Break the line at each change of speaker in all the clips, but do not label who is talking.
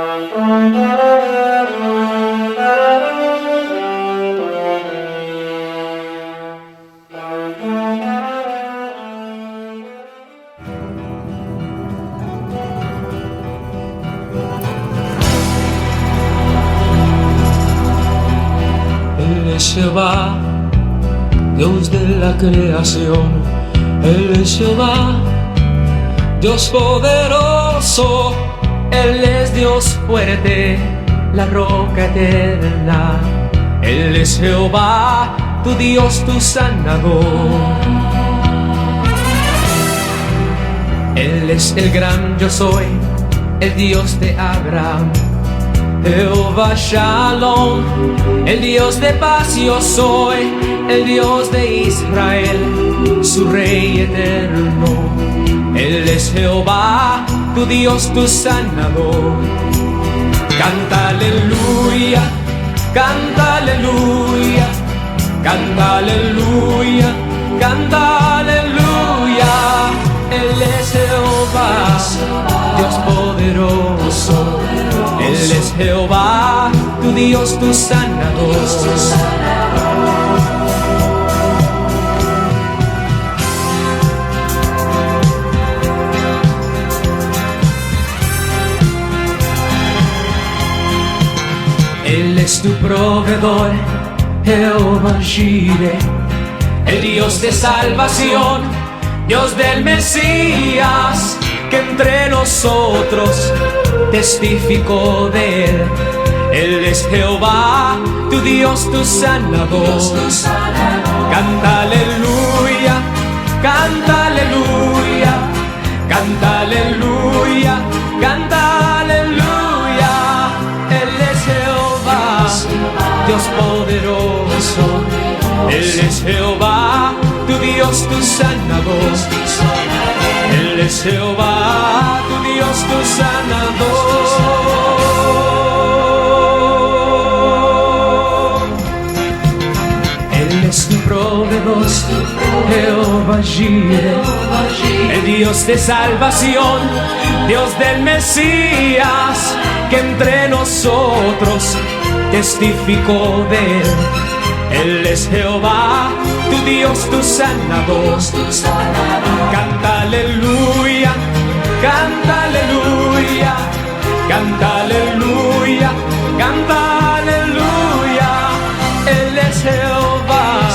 Él es Jehová, Dios de la creación. Él es Jehová, Dios poderoso. Él es Dios fuerte, la roca eterna. Él es Jehová, tu Dios, tu sanador. Él es el gran yo soy, el Dios de Abraham. Jehová Shalom, el Dios de paz yo soy, el Dios de Israel, su Rey eterno. Él es Jehová, tu Dios, tu sanador. Canta aleluya, canta aleluya, canta aleluya, canta aleluya. Él es Jehová, Dios poderoso. Él es Jehová, tu Dios, tu sanador. Él es tu proveedor, Jehová Jireh, el Dios de salvación, Dios del Mesías, que entre nosotros testificó de él. Él es Jehová, tu Dios, tu sanador. Canta aleluya, canta aleluya, canta aleluya, canta aleluya. Él es Jehová, Dios poderoso. Él es Jehová, tu Dios, tu sanador. Él es Jehová, tu Dios, tu sanador. Él es tu proveedor, Jehová Jireh, el Dios de salvación, Dios del Mesías, que entre nosotros testificó de él. Él es Jehová, tu Dios, tu sanador. Canta aleluya, canta aleluya, canta aleluya, canta aleluya. Él es Jehová,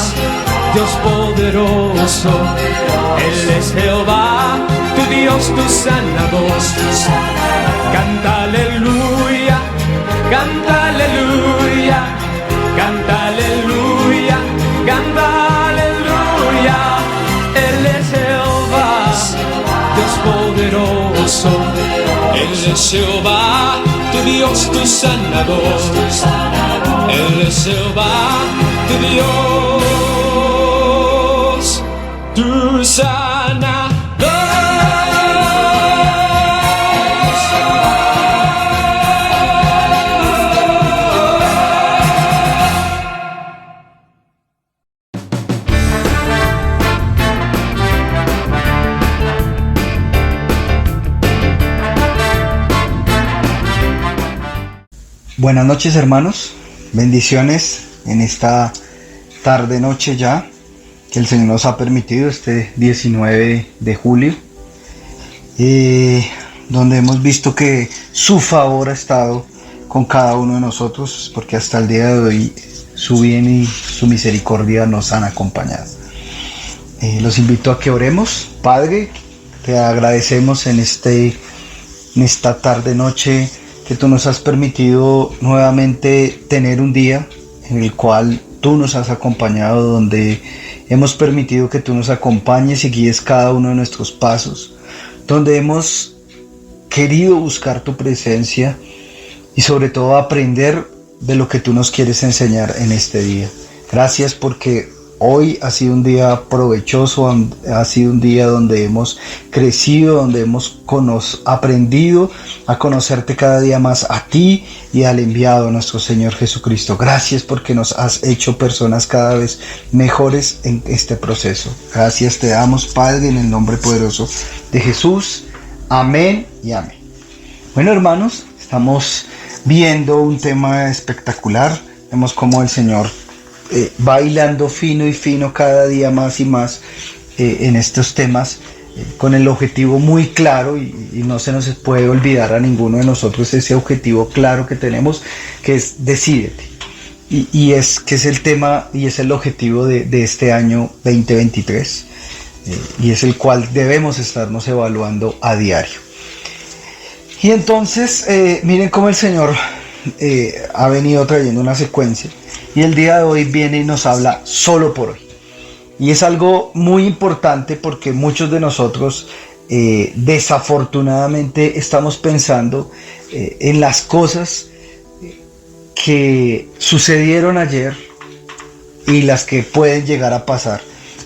Dios poderoso. Él es Jehová, tu Dios, tu sanador. Canta aleluya, canta aleluya, canta aleluya, canta aleluya. Él es Jehová, Dios poderoso. Él es Jehová, tu Dios, tu sanador. Él es Jehová, tu Dios, tu sanador.
Buenas noches, hermanos, bendiciones en esta tarde noche ya que el Señor nos ha permitido, este 19 de julio, donde hemos visto que su favor ha estado con cada uno de nosotros, porque hasta el día de hoy su bien y su misericordia nos han acompañado. Los invito a que oremos. Padre, te agradecemos en esta tarde noche que tú nos has permitido nuevamente tener un día en el cual tú nos has acompañado, donde hemos permitido que tú nos acompañes y guíes cada uno de nuestros pasos, donde hemos querido buscar tu presencia y sobre todo aprender de lo que tú nos quieres enseñar en este día. Gracias porque hoy ha sido un día provechoso, ha sido un día donde hemos crecido, donde hemos aprendido a conocerte cada día más a ti y al enviado nuestro Señor Jesucristo. Gracias porque nos has hecho personas cada vez mejores en este proceso. Gracias te damos, Padre, en el nombre poderoso de Jesús. Amén y amén. Bueno, hermanos, Estamos viendo un tema espectacular. Vemos cómo el Señor va hilando fino y fino cada día más y más en estos temas, con el objetivo muy claro, y no se nos puede olvidar a ninguno de nosotros ese objetivo claro que tenemos, que es decídete. Y es que es el tema y es el objetivo de este año 2023, y es el cual debemos estarnos evaluando a diario. Y entonces miren cómo el Señor ha venido trayendo una secuencia, y el día de hoy viene y nos habla solo por hoy. Y es algo muy importante porque muchos de nosotros desafortunadamente estamos pensando en las cosas que sucedieron ayer y las que pueden llegar a pasar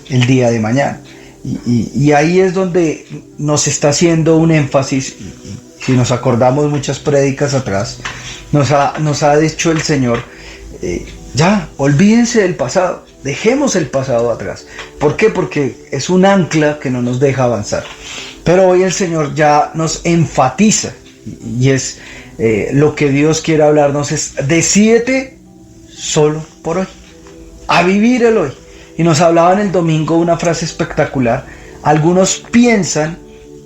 el día de mañana. Y ahí es donde nos está haciendo un énfasis. Si nos acordamos muchas prédicas atrás, nos ha dicho el Señor, ya, olvídense del pasado, dejemos el pasado atrás. ¿Por qué? Porque es un ancla que no nos deja avanzar. Pero hoy el Señor ya nos enfatiza, y es lo que Dios quiere hablarnos, es decídete solo por hoy, a vivir el hoy. Y nos hablaban el domingo una frase espectacular. Algunos piensan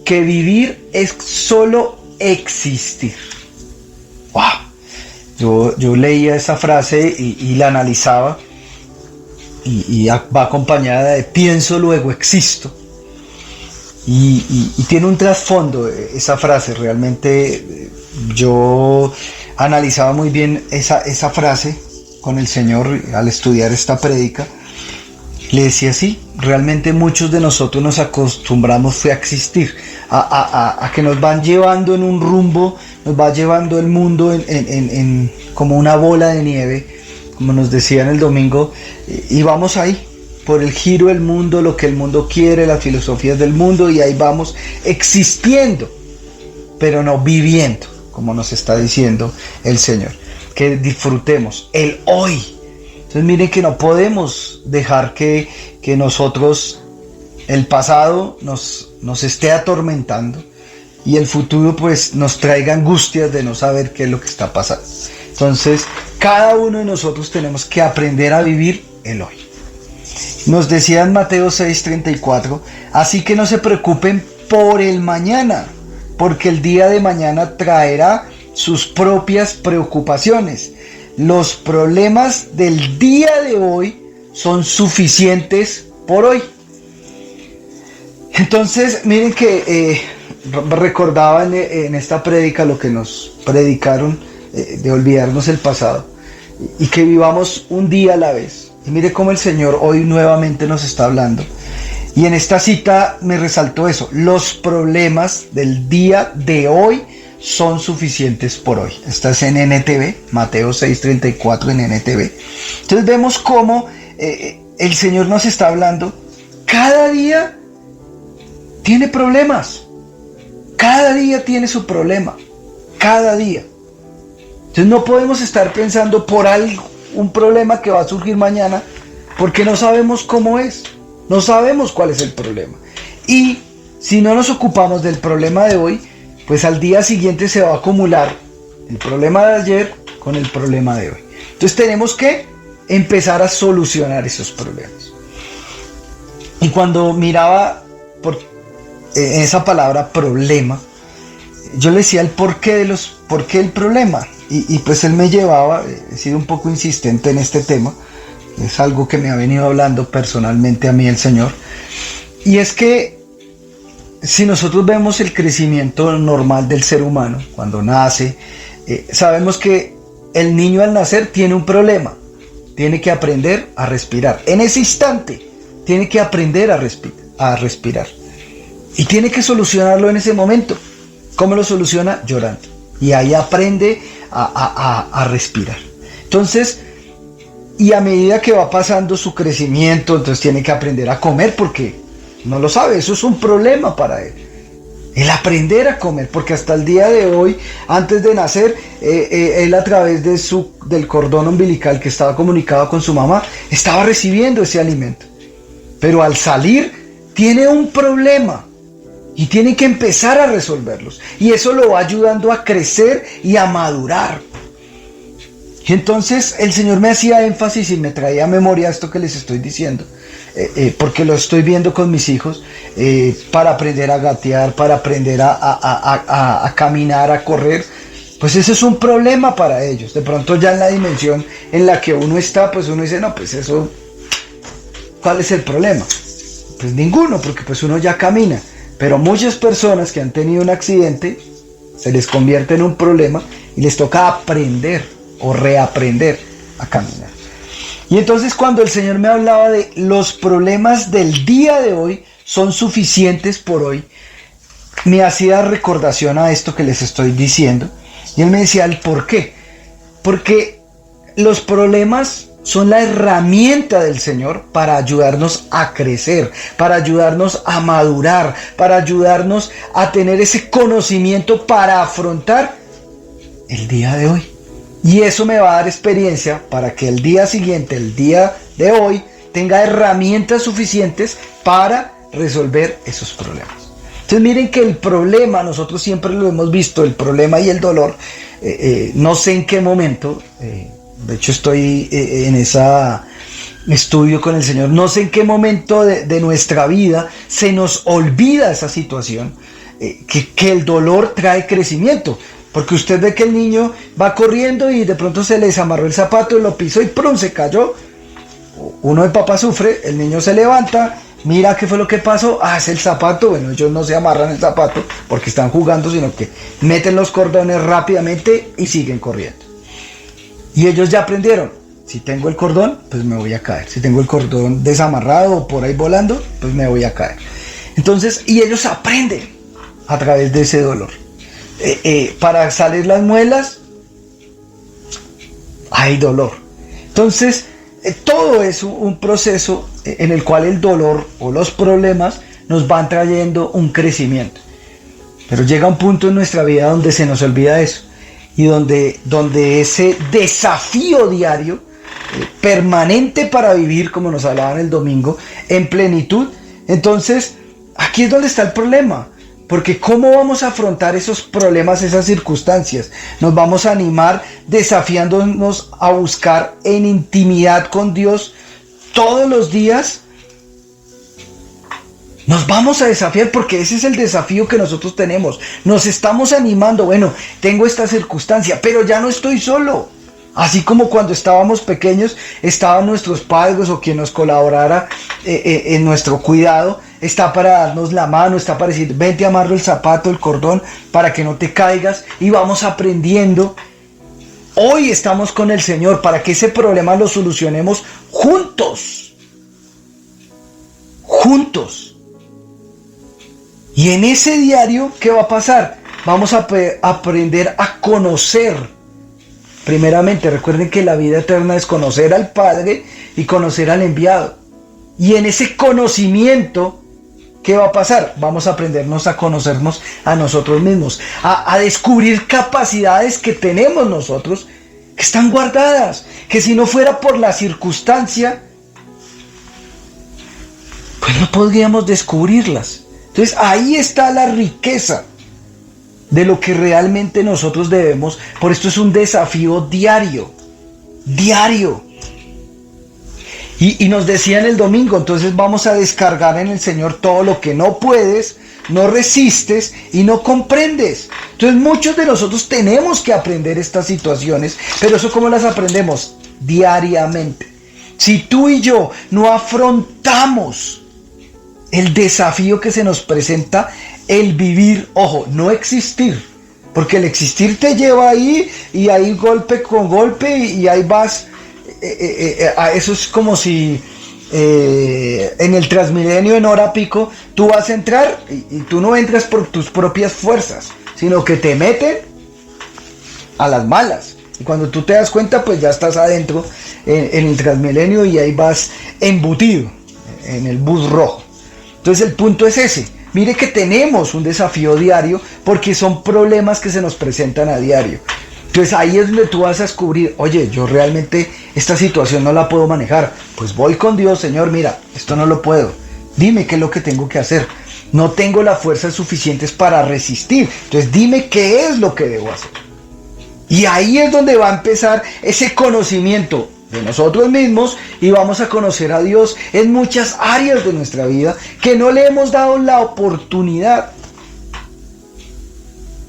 que vivir es solo existir. ¡Wow! Yo leía esa frase y la analizaba, y va acompañada de pienso, luego existo. Y tiene un trasfondo esa frase. Realmente yo analizaba muy bien esa frase con el Señor al estudiar esta prédica. Le decía, sí, realmente muchos de nosotros nos acostumbramos a existir, a que nos van llevando en un rumbo, nos va llevando el mundo en como una bola de nieve, como nos decían el domingo, y vamos ahí, por el giro del mundo, lo que el mundo quiere, las filosofías del mundo, y ahí vamos existiendo, pero no viviendo, como nos está diciendo el Señor, que disfrutemos el hoy. Entonces miren que no podemos dejar que nosotros, el pasado nos esté atormentando, y el futuro pues nos traiga angustias de no saber qué es lo que está pasando. Entonces cada uno de nosotros tenemos que aprender a vivir el hoy. Nos decía en Mateo 6:34, así que no se preocupen por el mañana, porque el día de mañana traerá sus propias preocupaciones. Los problemas del día de hoy son suficientes por hoy. Entonces miren que recordaba en esta prédica lo que nos predicaron, de olvidarnos el pasado y que vivamos un día a la vez. Y mire cómo el Señor hoy nuevamente nos está hablando, y en esta cita me resaltó eso: los problemas del día de hoy son suficientes por hoy. Esta es en NTV, Mateo 6:34 en NTV. Entonces vemos cómo el Señor nos está hablando. Cada día tiene problemas, cada día tiene su problema, cada día. Entonces no podemos estar pensando por algo, un problema que va a surgir mañana, porque no sabemos cómo es, no sabemos cuál es el problema. Y si no nos ocupamos del problema de hoy, pues al día siguiente se va a acumular el problema de ayer con el problema de hoy. Entonces tenemos que empezar a solucionar esos problemas. Y cuando miraba esa palabra problema, yo le decía el porqué el problema. Y pues él me llevaba, he sido un poco insistente en este tema, es algo que me ha venido hablando personalmente a mí el Señor, y es que si nosotros vemos el crecimiento normal del ser humano, cuando nace, sabemos que el niño al nacer tiene un problema, tiene que aprender a respirar, en ese instante tiene que aprender a respirar, y tiene que solucionarlo en ese momento. ¿Cómo lo soluciona? Llorando, y ahí aprende a respirar. Entonces, y a medida que va pasando su crecimiento, entonces tiene que aprender a comer, porque no lo sabe, eso es un problema para él, el aprender a comer, porque hasta el día de hoy, antes de nacer, él a través del cordón umbilical que estaba comunicado con su mamá, estaba recibiendo ese alimento, pero al salir tiene un problema, Y tienen que empezar a resolverlos. Y eso lo va ayudando a crecer y a madurar. Y entonces el Señor me hacía énfasis y me traía a memoria esto que les estoy diciendo. Porque lo estoy viendo con mis hijos. Para aprender a gatear, para aprender a caminar, a correr. Pues ese es un problema para ellos. De pronto ya en la dimensión en la que uno está, pues uno dice, no, pues eso, ¿cuál es el problema? Pues ninguno, porque pues uno ya camina. Pero muchas personas que han tenido un accidente, se les convierte en un problema y les toca aprender o reaprender a caminar. Y entonces cuando el Señor me hablaba de los problemas del día de hoy son suficientes por hoy, me hacía recordación a esto que les estoy diciendo. Y Él me decía el por qué. Porque los problemas son la herramienta del Señor para ayudarnos a crecer, para ayudarnos a madurar, para ayudarnos a tener ese conocimiento para afrontar el día de hoy. Y eso me va a dar experiencia para que el día siguiente, el día de hoy, tenga herramientas suficientes para resolver esos problemas. Entonces miren que el problema, nosotros siempre lo hemos visto, el problema y el dolor, no sé en qué momento, de hecho estoy en ese estudio con el Señor, no sé en qué momento de nuestra vida se nos olvida esa situación, que el dolor trae crecimiento. Porque usted ve que el niño va corriendo y de pronto se le desamarró el zapato y lo pisó y ¡prum! Se cayó. Uno de papá sufre, el niño se levanta, mira qué fue lo que pasó, es el zapato. Bueno, ellos no se amarran el zapato porque están jugando, sino que meten los cordones rápidamente y siguen corriendo. Y ellos ya aprendieron, si tengo el cordón, pues me voy a caer. Si tengo el cordón desamarrado o por ahí volando, pues me voy a caer. Entonces, y ellos aprenden a través de ese dolor. Para salir las muelas hay dolor. Entonces todo es un proceso en el cual el dolor o los problemas nos van trayendo un crecimiento, pero llega un punto en nuestra vida donde se nos olvida eso y donde ese desafío diario permanente para vivir, como nos hablaban el domingo, en plenitud. Entonces aquí es donde está el problema. Porque ¿cómo vamos a afrontar esos problemas, esas circunstancias? Nos vamos a animar desafiándonos a buscar en intimidad con Dios todos los días. Nos vamos a desafiar porque ese es el desafío que nosotros tenemos. Nos estamos animando, bueno, tengo esta circunstancia, pero ya no estoy solo. Así como cuando estábamos pequeños, estaban nuestros padres o quien nos colaborara en nuestro cuidado, está para darnos la mano, está para decir, ven, te amarro el zapato, el cordón, para que no te caigas, y vamos aprendiendo. Hoy estamos con el Señor para que ese problema lo solucionemos juntos. Juntos. Y en ese diario, ¿qué va a pasar? Vamos a aprender a conocer. Primeramente, recuerden que la vida eterna es conocer al Padre y conocer al enviado. Y en ese conocimiento, ¿qué va a pasar? Vamos a aprendernos a conocernos a nosotros mismos, a descubrir capacidades que tenemos nosotros, que están guardadas, que si no fuera por la circunstancia, pues no podríamos descubrirlas. Entonces ahí está la riqueza de lo que realmente nosotros debemos. Por esto es un desafío diario. Y nos decían el domingo, entonces vamos a descargar en el Señor todo lo que no puedes, no resistes y no comprendes. Entonces muchos de nosotros tenemos que aprender estas situaciones, pero eso ¿cómo las aprendemos? Diariamente. Si tú y yo no afrontamos el desafío que se nos presenta, el vivir, ojo, no existir, porque el existir te lleva ahí y ahí golpe con golpe y ahí vas, eso es como si en el Transmilenio en hora pico tú vas a entrar y tú no entras por tus propias fuerzas, sino que te meten a las malas y cuando tú te das cuenta pues ya estás adentro en el Transmilenio y ahí vas embutido en el bus rojo. Entonces el punto es ese. Mire que tenemos un desafío diario porque son problemas que se nos presentan a diario. Entonces ahí es donde tú vas a descubrir, oye, yo realmente esta situación no la puedo manejar. Pues voy con Dios, Señor, mira, esto no lo puedo. Dime qué es lo que tengo que hacer. No tengo las fuerzas suficientes para resistir. Entonces dime qué es lo que debo hacer. Y ahí es donde va a empezar ese conocimiento de nosotros mismos y vamos a conocer a Dios en muchas áreas de nuestra vida que no le hemos dado la oportunidad.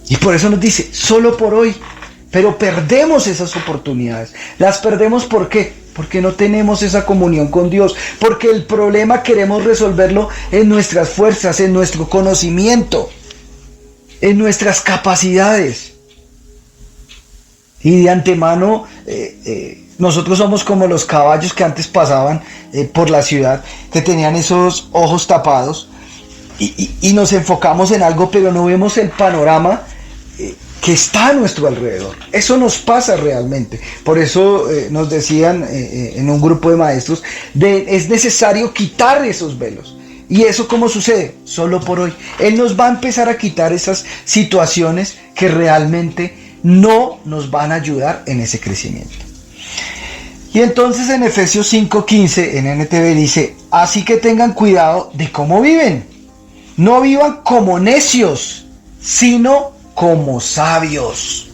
Y por eso nos dice, solo por hoy. Pero perdemos esas oportunidades. ¿Las perdemos por qué? Porque no tenemos esa comunión con Dios. Porque el problema queremos resolverlo en nuestras fuerzas, en nuestro conocimiento, en nuestras capacidades. Y de antemano, nosotros somos como los caballos que antes pasaban por la ciudad, que tenían esos ojos tapados, y nos enfocamos en algo, pero no vemos el panorama que está a nuestro alrededor. Eso nos pasa realmente. Por eso nos decían en un grupo de maestros, es necesario quitar esos velos. ¿Y eso cómo sucede? Solo por hoy. Él nos va a empezar a quitar esas situaciones que realmente no nos van a ayudar en ese crecimiento. Y entonces en Efesios 5:15 en NTV dice, así que tengan cuidado de cómo viven. No vivan como necios, sino como sabios.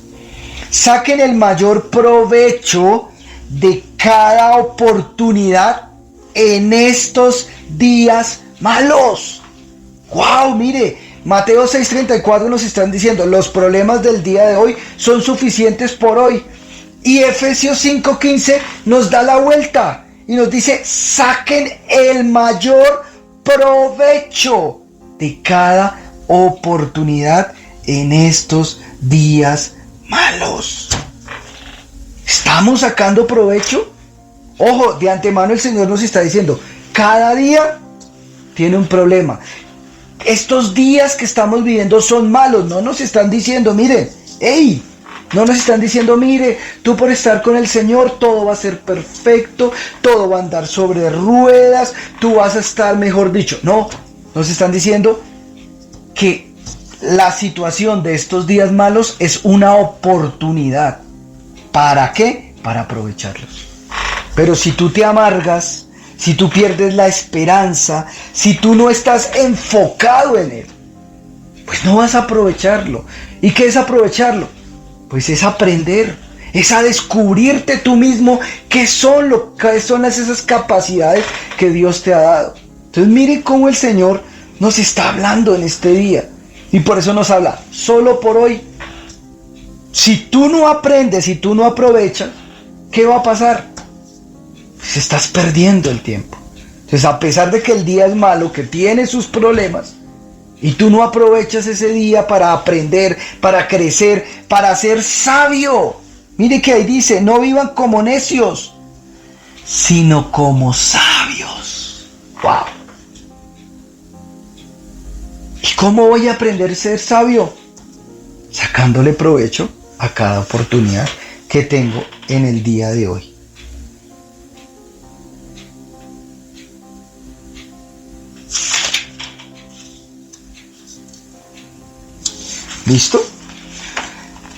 Saquen el mayor provecho de cada oportunidad en estos días malos. ¡Wow! Mire, Mateo 6:34 nos están diciendo, los problemas del día de hoy son suficientes por hoy. Y Efesios 5:15 nos da la vuelta y nos dice, saquen el mayor provecho de cada oportunidad en estos días malos. ¿Estamos sacando provecho? Ojo, de antemano el Señor nos está diciendo, cada día tiene un problema. Estos días que estamos viviendo son malos. No nos están diciendo, miren, hey, no nos están diciendo, mire, tú por estar con el Señor todo va a ser perfecto, todo va a andar sobre ruedas, tú vas a estar, mejor dicho. No, nos están diciendo que la situación de estos días malos es una oportunidad. ¿Para qué? Para aprovecharlos. Pero si tú te amargas, si tú pierdes la esperanza, si tú no estás enfocado en él, pues no vas a aprovecharlo. ¿Y qué es aprovecharlo? Pues es aprender, es a descubrirte tú mismo qué son esas capacidades que Dios te ha dado. Entonces mire cómo el Señor nos está hablando en este día. Y por eso nos habla, solo por hoy. Si tú no aprendes, si tú no aprovechas, ¿qué va a pasar? Pues estás perdiendo el tiempo. Entonces, a pesar de que el día es malo, que tiene sus problemas, y tú no aprovechas ese día para aprender, para crecer, para ser sabio. Mire que ahí dice, no vivan como necios, sino como sabios. ¡Wow! ¿Y cómo voy a aprender a ser sabio? Sacándole provecho a cada oportunidad que tengo en el día de hoy. ¿Listo?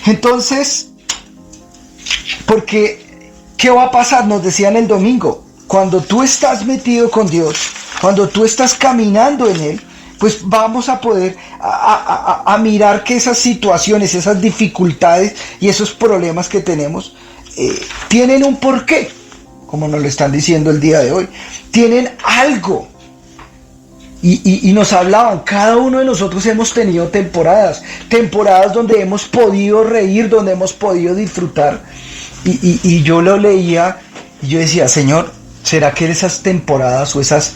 Entonces, porque, ¿qué va a pasar? Nos decían el domingo, cuando tú estás metido con Dios, cuando tú estás caminando en Él, pues vamos a poder a mirar que esas situaciones, esas dificultades y esos problemas que tenemos tienen un porqué, como nos lo están diciendo el día de hoy, tienen algo. Y nos hablaban, cada uno de nosotros hemos tenido temporadas donde hemos podido reír, donde hemos podido disfrutar. Y yo lo leía y yo decía, Señor, ¿será que esas temporadas o esas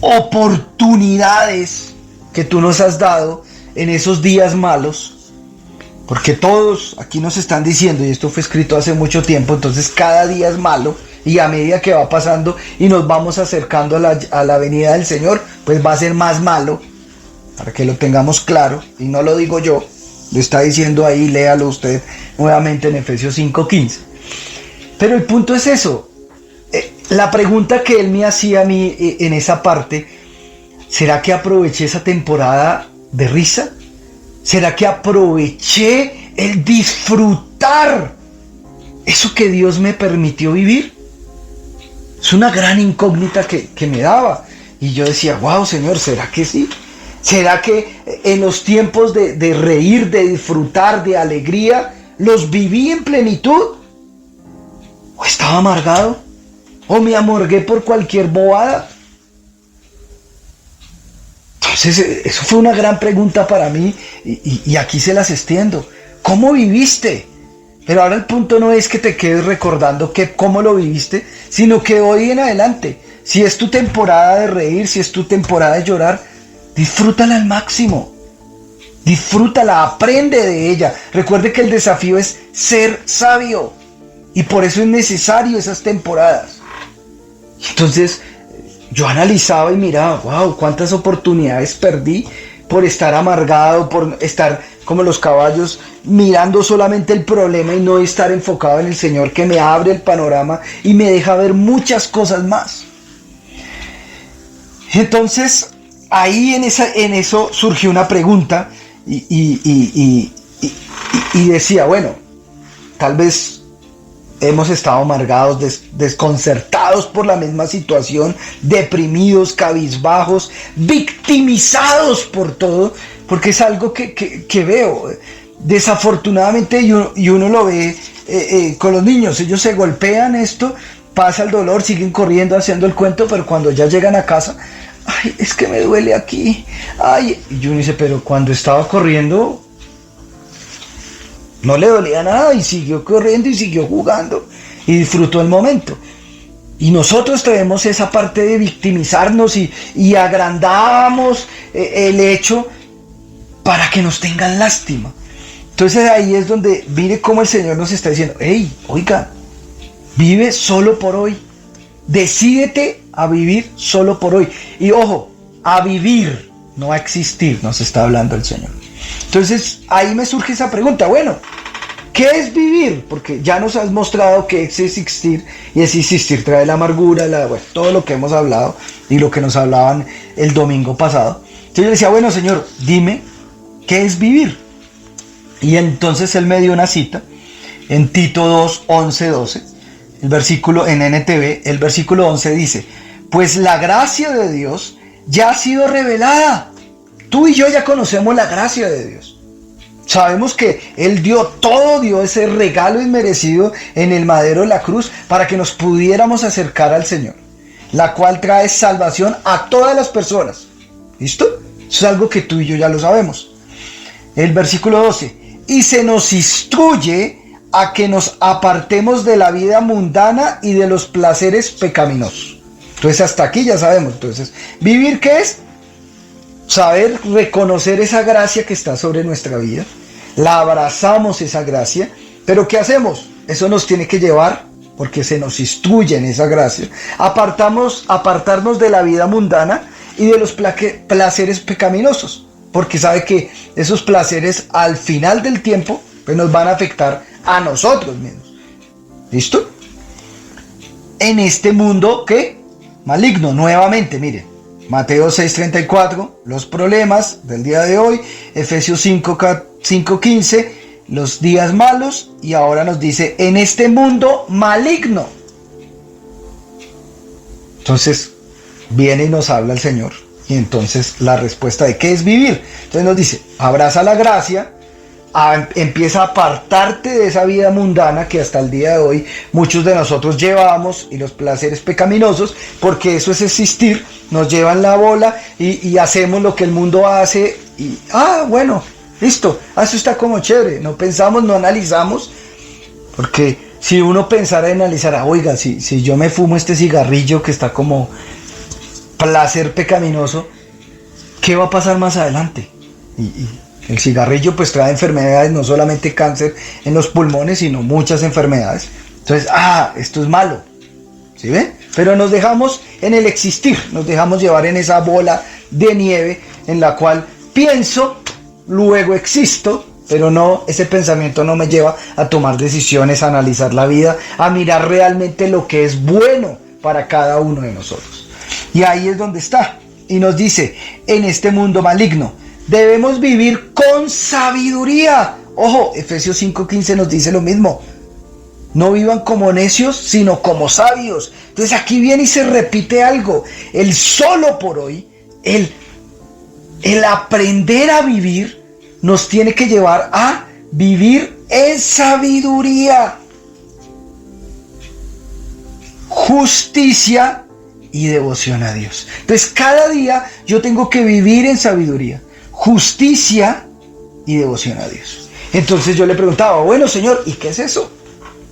oportunidades que tú nos has dado en esos días malos? Porque todos aquí nos están diciendo, y esto fue escrito hace mucho tiempo, entonces cada día es malo. Y a medida que va pasando y nos vamos acercando a la venida del Señor, pues va a ser más malo, para que lo tengamos claro. Y no lo digo yo, lo está diciendo ahí, léalo usted nuevamente en Efesios 5:15. Pero el punto es eso. La pregunta que él me hacía a mí en esa parte, ¿será que aproveché esa temporada de risa? ¿Será que aproveché el disfrutar eso que Dios me permitió vivir? Es una gran incógnita que me daba. Y yo decía, wow, Señor, ¿será que sí? ¿Será que en los tiempos de reír, de disfrutar, de alegría, los viví en plenitud? ¿O estaba amargado? ¿O me amargué por cualquier bobada? Entonces, eso fue una gran pregunta para mí y aquí se las extiendo. ¿Cómo viviste? Pero ahora el punto no es que te quedes recordando cómo lo viviste, sino que hoy en adelante, si es tu temporada de reír, si es tu temporada de llorar, disfrútala al máximo. Disfrútala, aprende de ella. Recuerde que el desafío es ser sabio y por eso es necesario esas temporadas. Entonces, yo analizaba y miraba, wow, cuántas oportunidades perdí por estar amargado, por estar como los caballos mirando solamente el problema y no estar enfocado en el Señor, que me abre el panorama y me deja ver muchas cosas más. Entonces, ahí en eso surgió una pregunta y decía, bueno, tal vez hemos estado amargados, desconcertados por la misma situación, deprimidos, cabizbajos, victimizados por todo, porque es algo que veo. Desafortunadamente, y uno lo ve con los niños, ellos se golpean esto, pasa el dolor, siguen corriendo haciendo el cuento, pero cuando ya llegan a casa, ay, es que me duele aquí, ay, y uno dice, pero cuando estaba corriendo no le dolía nada y siguió corriendo y siguió jugando y disfrutó el momento. Y nosotros tenemos esa parte de victimizarnos y agrandamos el hecho para que nos tengan lástima. Entonces ahí es donde mire cómo el Señor nos está diciendo, hey, oiga, vive solo por hoy. Decídete a vivir solo por hoy. Y ojo, a vivir, no a existir, nos está hablando el Señor. Entonces ahí me surge esa pregunta, bueno, ¿qué es vivir? Porque ya nos has mostrado que es existir, y ese existir trae la amargura, bueno, todo lo que hemos hablado y lo que nos hablaban el domingo pasado. Entonces yo le decía, bueno, Señor, dime, ¿qué es vivir? Y entonces él me dio una cita en Tito 2, 11, 12, el versículo en NTV, el versículo 11 dice, pues la gracia de Dios ya ha sido revelada. Tú y yo ya conocemos la gracia de Dios. Sabemos que Él dio todo, dio ese regalo inmerecido en el madero de la cruz para que nos pudiéramos acercar al Señor, la cual trae salvación a todas las personas. ¿Listo? Eso es algo que tú y yo ya lo sabemos. El versículo 12. Y se nos instruye a que nos apartemos de la vida mundana y de los placeres pecaminosos. Entonces hasta aquí ya sabemos. Entonces, ¿vivir qué es? Saber reconocer esa gracia que está sobre nuestra vida, la abrazamos esa gracia, pero ¿qué hacemos? Eso nos tiene que llevar, porque se nos instruye en esa gracia, apartarnos de la vida mundana y de los placeres pecaminosos, porque sabe que esos placeres al final del tiempo pues nos van a afectar a nosotros mismos. ¿Listo? En este mundo, ¿qué? Maligno, nuevamente, miren. Mateo 6:34, los problemas del día de hoy, Efesios 5:15, los días malos, y ahora nos dice, en este mundo maligno. Entonces, viene y nos habla el Señor, y entonces la respuesta de ¿qué es vivir? Entonces nos dice, abraza la gracia, empieza a apartarte de esa vida mundana que hasta el día de hoy muchos de nosotros llevamos y los placeres pecaminosos, porque eso es existir, nos llevan la bola y hacemos lo que el mundo hace y bueno, listo, eso está como chévere, no pensamos, no analizamos, porque si uno pensara y analizara, oiga, si yo me fumo este cigarrillo que está como placer pecaminoso, ¿qué va a pasar más adelante? El cigarrillo pues trae enfermedades, no solamente cáncer en los pulmones, sino muchas enfermedades. Entonces, esto es malo, ¿sí ven? Pero nos dejamos en el existir, nos dejamos llevar en esa bola de nieve en la cual pienso, luego existo, pero no, ese pensamiento no me lleva a tomar decisiones, a analizar la vida, a mirar realmente lo que es bueno para cada uno de nosotros. Y ahí es donde está, y nos dice, en este mundo maligno, debemos vivir con sabiduría. Ojo, Efesios 5:15 nos dice lo mismo. No vivan como necios, sino como sabios. Entonces aquí viene y se repite algo. El solo por hoy, el el aprender a vivir nos tiene que llevar a vivir en sabiduría, justicia y devoción a Dios. Entonces cada día yo tengo que vivir en sabiduría, justicia y devoción a Dios. Entonces yo le preguntaba, bueno Señor, ¿y qué es eso?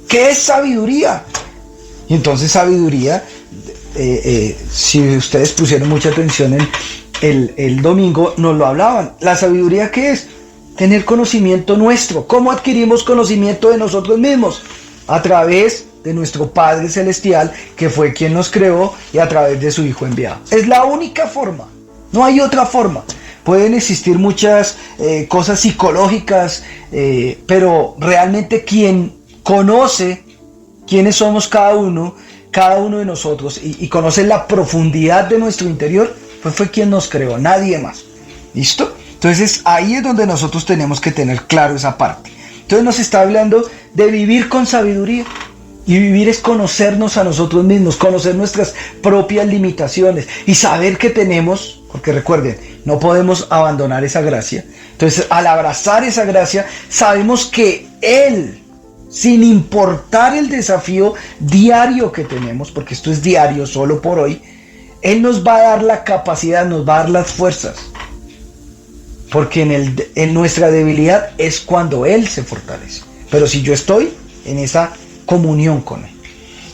¿Qué es sabiduría? Y entonces sabiduría, si ustedes pusieron mucha atención en el domingo, nos lo hablaban. ¿La sabiduría qué es? Tener conocimiento nuestro. ¿Cómo adquirimos conocimiento de nosotros mismos? A través de nuestro Padre Celestial, que fue quien nos creó, y a través de su Hijo enviado. Es la única forma, no hay otra forma. Pueden existir muchas cosas psicológicas, pero realmente quien conoce quiénes somos cada uno de nosotros, y conoce la profundidad de nuestro interior, pues fue quien nos creó, nadie más. ¿Listo? Entonces ahí es donde nosotros tenemos que tener claro esa parte. Entonces nos está hablando de vivir con sabiduría. Y vivir es conocernos a nosotros mismos, conocer nuestras propias limitaciones y saber que tenemos, porque recuerden, no podemos abandonar esa gracia. Entonces, al abrazar esa gracia, sabemos que Él, sin importar el desafío diario que tenemos, porque esto es diario, solo por hoy, Él nos va a dar la capacidad, nos va a dar las fuerzas. Porque en nuestra debilidad es cuando Él se fortalece. Pero si yo estoy en esa comunión con Él.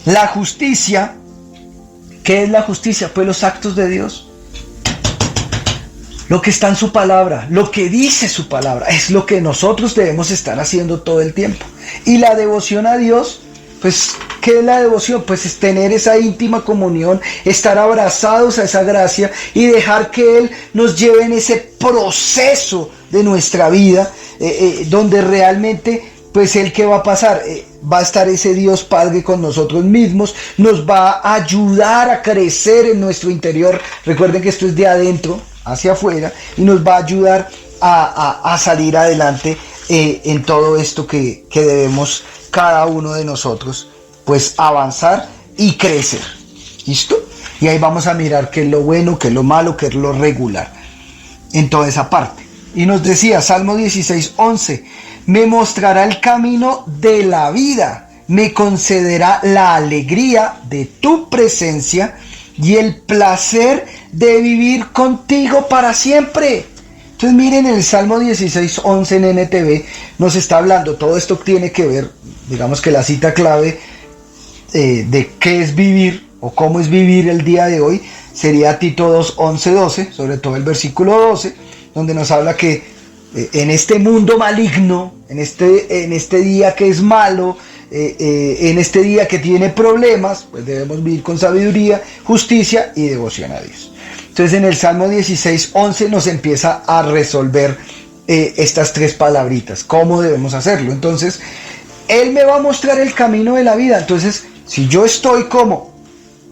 La justicia, ¿qué es la justicia? Pues los actos de Dios. Lo que está en su palabra, lo que dice su palabra, es lo que nosotros debemos estar haciendo todo el tiempo. Y la devoción a Dios, pues, ¿qué es la devoción? Pues es tener esa íntima comunión, estar abrazados a esa gracia y dejar que Él nos lleve en ese proceso de nuestra vida, donde realmente, pues, ¿el qué va a pasar? Va a estar ese Dios Padre con nosotros mismos, nos va a ayudar a crecer en nuestro interior. Recuerden que esto es de adentro hacia afuera y nos va a ayudar a salir adelante en todo esto que debemos cada uno de nosotros, pues, avanzar y crecer. ¿Listo? Y ahí vamos a mirar qué es lo bueno, qué es lo malo, qué es lo regular en toda esa parte. Y nos decía Salmo 16:11, me mostrará el camino de la vida, me concederá la alegría de tu presencia y el placer de vivir contigo para siempre. Entonces miren, el Salmo 16:11 en NTV nos está hablando, todo esto tiene que ver, digamos que la cita clave de qué es vivir o cómo es vivir el día de hoy sería Tito 2:11-12, sobre todo el versículo 12, donde nos habla que en este mundo maligno, en este día que es malo, en este día que tiene problemas, pues debemos vivir con sabiduría, justicia y devoción a Dios. Entonces en el Salmo 16:11 nos empieza a resolver estas tres palabritas, cómo debemos hacerlo. Entonces Él me va a mostrar el camino de la vida. Entonces, si yo estoy como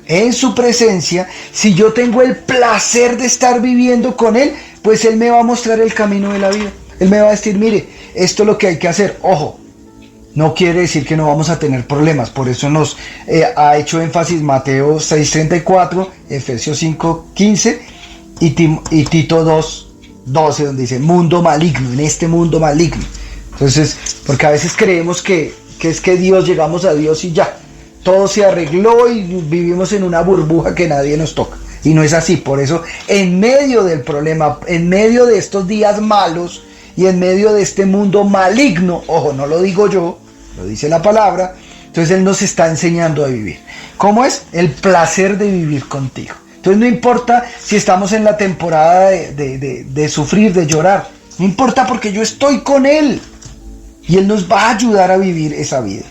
en su presencia, si yo tengo el placer de estar viviendo con Él, pues Él me va a mostrar el camino de la vida. Él me va a decir, mire, esto es lo que hay que hacer. Ojo, no quiere decir que no vamos a tener problemas. Por eso nos ha hecho énfasis Mateo 6:34, Efesios 5:15 y Tito 2:12, donde dice mundo maligno, en este mundo maligno. Entonces, porque a veces creemos que es que Dios, llegamos a Dios y ya, todo se arregló y vivimos en una burbuja que nadie nos toca. Y no es así. Por eso, en medio del problema, en medio de estos días malos y en medio de este mundo maligno, ojo, no lo digo yo, lo dice la palabra, entonces Él nos está enseñando a vivir. ¿Cómo es? El placer de vivir contigo. Entonces no importa si estamos en la temporada de sufrir, de llorar, no importa, porque yo estoy con Él y Él nos va a ayudar a vivir esa vida.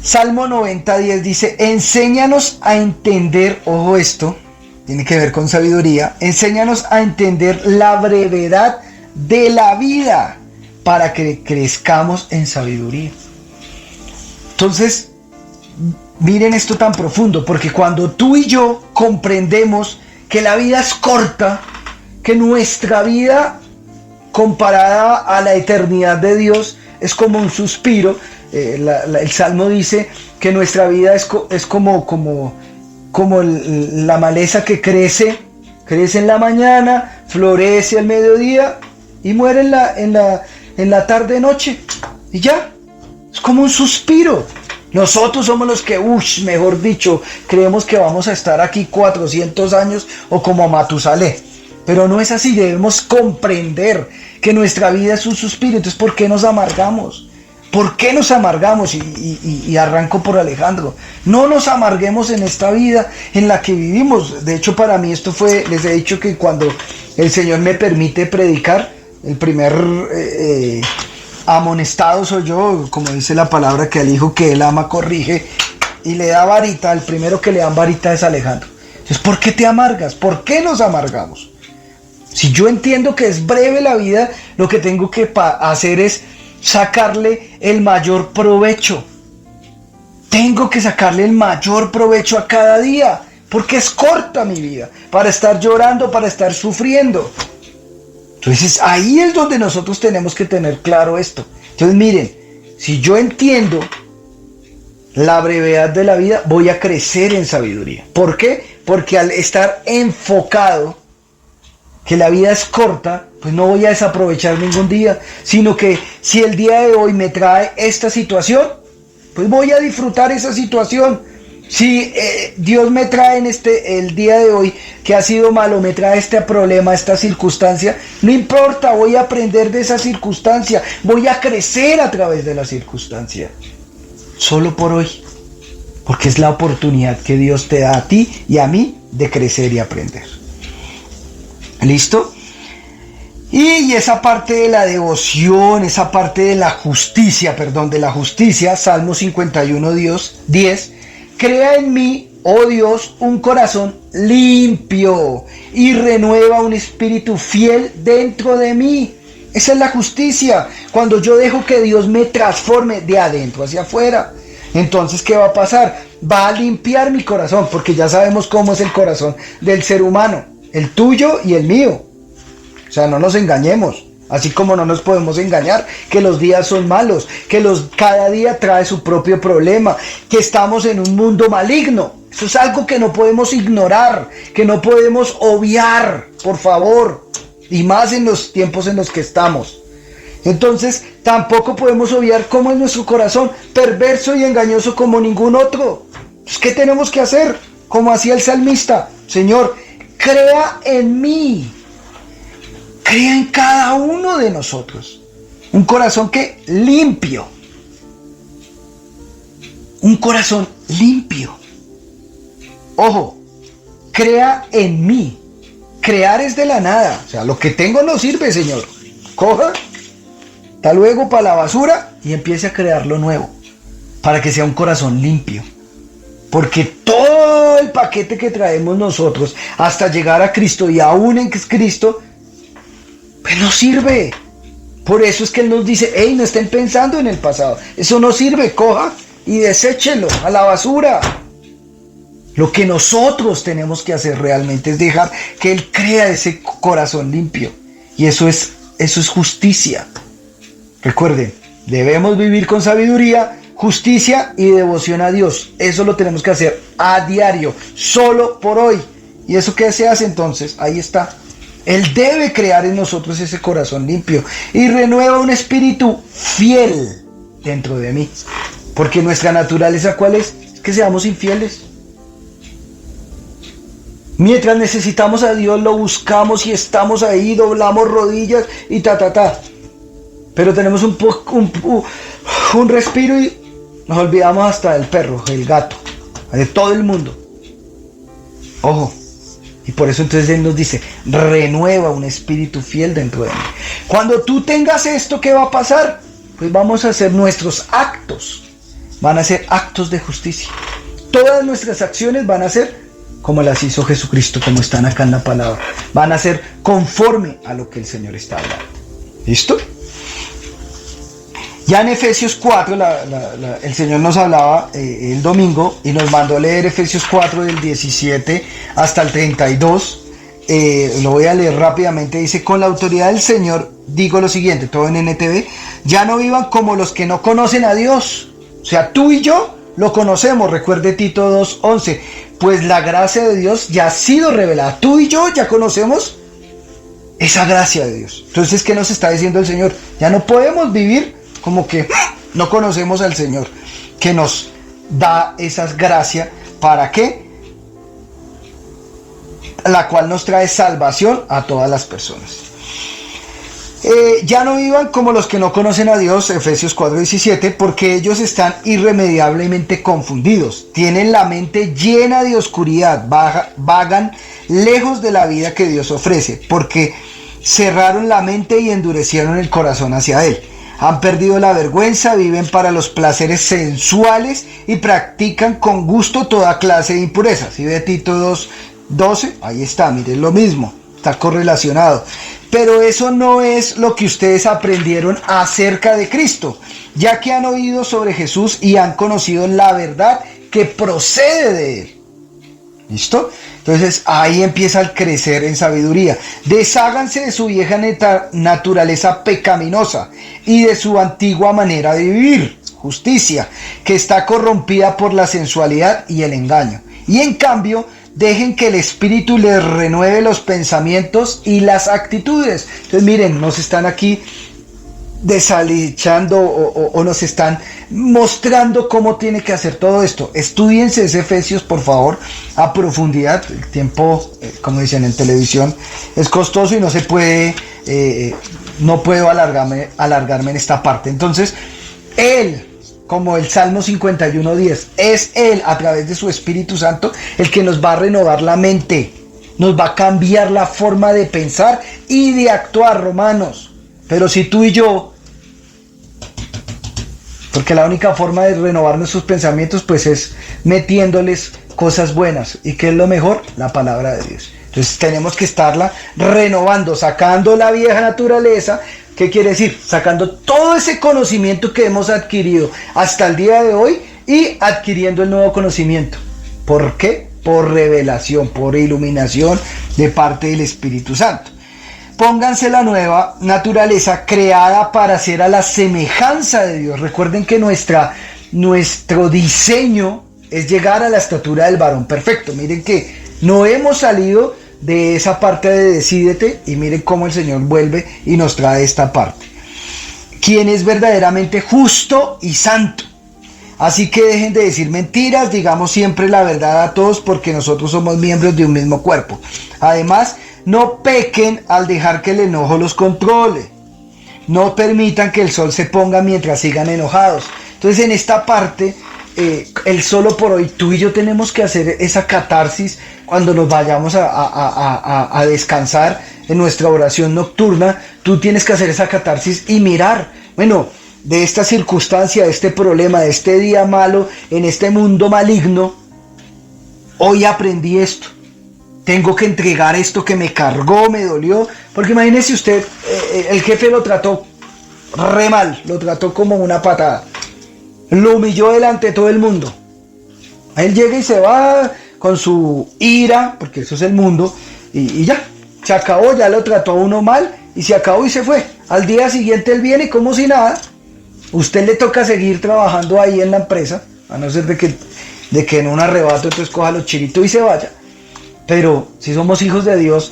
Salmo 90:10 dice, enséñanos a entender, ojo, esto tiene que ver con sabiduría, enséñanos a entender la brevedad de la vida para que crezcamos en sabiduría. Entonces, miren esto tan profundo, porque cuando tú y yo comprendemos que la vida es corta, que nuestra vida comparada a la eternidad de Dios es como un suspiro. El Salmo dice que nuestra vida es como la maleza que crece en la mañana, florece al mediodía y muere en la tarde-noche. Y ya, es como un suspiro. Nosotros somos los que, mejor dicho, creemos que vamos a estar aquí 400 años o como Matusalén. Pero no es así, debemos comprender que nuestra vida es un suspiro. Entonces, ¿por qué nos amargamos? ¿Por qué nos amargamos? Y arranco por Alejandro. No nos amarguemos en esta vida en la que vivimos. De hecho, para mí esto fue, les he dicho que cuando el Señor me permite predicar, el primer amonestado soy yo, como dice la palabra, que al hijo que él ama corrige y le da varita. El primero que le dan varita es Alejandro. Entonces, ¿por qué te amargas? ¿Por qué nos amargamos? Si yo entiendo que es breve la vida, lo que tengo que hacer es sacarle el mayor provecho. Tengo que sacarle el mayor provecho a cada día, porque es corta mi vida, para estar llorando, para estar sufriendo. Entonces ahí es donde nosotros tenemos que tener claro esto. Entonces miren, si yo entiendo la brevedad de la vida, voy a crecer en sabiduría. ¿Por qué? Porque al estar enfocado que la vida es corta, pues no voy a desaprovechar ningún día, sino que si el día de hoy me trae esta situación, pues voy a disfrutar esa situación. Si Dios me trae el día de hoy que ha sido malo, me trae este problema, esta circunstancia, no importa, voy a aprender de esa circunstancia, voy a crecer a través de la circunstancia. Solo por hoy, porque es la oportunidad que Dios te da a ti y a mí de crecer y aprender. ¿Listo? Y esa parte de la devoción, esa parte de la justicia, Salmo 51, 10, crea en mí, oh Dios, un corazón limpio y renueva un espíritu fiel dentro de mí. Esa es la justicia, cuando yo dejo que Dios me transforme de adentro hacia afuera. Entonces, ¿qué va a pasar? Va a limpiar mi corazón, porque ya sabemos cómo es el corazón del ser humano, el tuyo y el mío. O sea, no nos engañemos. Así como no nos podemos engañar que los días son malos, que cada día trae su propio problema, que estamos en un mundo maligno. Eso es algo que no podemos ignorar, que no podemos obviar, por favor, y más en los tiempos en los que estamos. Entonces, tampoco podemos obviar cómo es nuestro corazón, perverso y engañoso como ningún otro. Pues, ¿qué tenemos que hacer? Como hacía el salmista: Señor, crea en mí. Crea en cada uno de nosotros un corazón que limpio. Un corazón limpio. Ojo, crea en mí. Crear es de la nada. O sea, lo que tengo no sirve, Señor. Coja, está luego para la basura y empiece a crear lo nuevo. Para que sea un corazón limpio. Porque todo el paquete que traemos nosotros hasta llegar a Cristo y aún en que es Cristo, pues no sirve. Por eso es que Él nos dice: hey, no estén pensando en el pasado. Eso no sirve, coja y deséchelo a la basura. Lo que nosotros tenemos que hacer realmente es dejar que Él crea ese corazón limpio. Y eso es justicia. Recuerden, debemos vivir con sabiduría, justicia y devoción a Dios. Eso lo tenemos que hacer a diario, solo por hoy. ¿Y eso qué se hace entonces? Ahí está. Él debe crear en nosotros ese corazón limpio y renueva un espíritu fiel dentro de mí. Porque nuestra naturaleza, ¿cuál es? Es que seamos infieles. Mientras necesitamos a Dios, lo buscamos y estamos ahí, doblamos rodillas y Pero tenemos un respiro y nos olvidamos hasta del perro, del gato, de todo el mundo. Ojo. Y por eso entonces Él nos dice: renueva un espíritu fiel dentro de mí. Cuando tú tengas esto, ¿qué va a pasar? Pues vamos a hacer nuestros actos. Van a ser actos de justicia. Todas nuestras acciones van a ser como las hizo Jesucristo, como están acá en la palabra. Van a ser conforme a lo que el Señor está hablando. ¿Listo? Ya en Efesios 4, el Señor nos hablaba el domingo y nos mandó a leer Efesios 4 del 17 hasta el 32. Lo voy a leer rápidamente. Dice: con la autoridad del Señor digo lo siguiente, todo en NTV: ya no vivan como los que no conocen a Dios. O sea, tú y yo lo conocemos. Recuerde Tito 2:11. Pues la gracia de Dios ya ha sido revelada. Tú y yo ya conocemos esa gracia de Dios. Entonces, ¿qué nos está diciendo el Señor? Ya no podemos vivir como que no conocemos al Señor, que nos da esa gracia. ¿Para qué? La cual nos trae salvación a todas las personas. Ya no vivan como los que no conocen a Dios, Efesios 4:17, porque ellos están irremediablemente confundidos, tienen la mente llena de oscuridad, vagan lejos de la vida que Dios ofrece, porque cerraron la mente y endurecieron el corazón hacia Él. Han perdido la vergüenza, viven para los placeres sensuales y practican con gusto toda clase de impurezas. Si ve Tito 2:12, ahí está, miren lo mismo, está correlacionado. Pero eso no es lo que ustedes aprendieron acerca de Cristo, ya que han oído sobre Jesús y han conocido la verdad que procede de Él. ¿Listo? Entonces ahí empieza a crecer en sabiduría. Desháganse de su vieja naturaleza pecaminosa y de su antigua manera de vivir, justicia, que está corrompida por la sensualidad y el engaño. Y en cambio, dejen que el Espíritu les renueve los pensamientos y las actitudes. Entonces miren, nos están aquí desalichando o nos están mostrando cómo tiene que hacer todo esto. Estudiense ese Efesios, por favor, a profundidad. El tiempo, como dicen en televisión, es costoso y no se puede, no puedo alargarme en esta parte. Entonces, Él, como el Salmo 51:10, es Él a través de su Espíritu Santo el que nos va a renovar la mente, nos va a cambiar la forma de pensar y de actuar, Romanos. Pero si tú y yo, porque la única forma de renovar nuestros pensamientos pues es metiéndoles cosas buenas. ¿Y qué es lo mejor? La palabra de Dios. Entonces tenemos que estarla renovando, sacando la vieja naturaleza. ¿Qué quiere decir? Sacando todo ese conocimiento que hemos adquirido hasta el día de hoy y adquiriendo el nuevo conocimiento. ¿Por qué? Por revelación, por iluminación de parte del Espíritu Santo. Pónganse la nueva naturaleza creada para ser a la semejanza de Dios. Recuerden que nuestro diseño es llegar a la estatura del varón perfecto. Miren que no hemos salido de esa parte de decídete y miren cómo el Señor vuelve y nos trae esta parte. Quien es verdaderamente justo y santo. Así que dejen de decir mentiras, digamos siempre la verdad a todos porque nosotros somos miembros de un mismo cuerpo. Además, no pequen al dejar que el enojo los controle. No permitan que el sol se ponga mientras sigan enojados. Entonces en esta parte, el solo por hoy, tú y yo tenemos que hacer esa catarsis cuando nos vayamos a descansar en nuestra oración nocturna. Tú tienes que hacer esa catarsis y mirar, bueno, de esta circunstancia, de este problema, de este día malo, en este mundo maligno, hoy aprendí esto. Tengo que entregar esto que me cargó, me dolió. Porque imagínese usted, el jefe lo trató re mal, lo trató como una patada. Lo humilló delante de todo el mundo. Él llega y se va con su ira, porque eso es el mundo, y ya, se acabó, ya lo trató a uno mal, y se acabó y se fue. Al día siguiente él viene como si nada. Usted le toca seguir trabajando ahí en la empresa, a no ser de que en un arrebato entonces coja los chiritos y se vaya. Pero si somos hijos de Dios,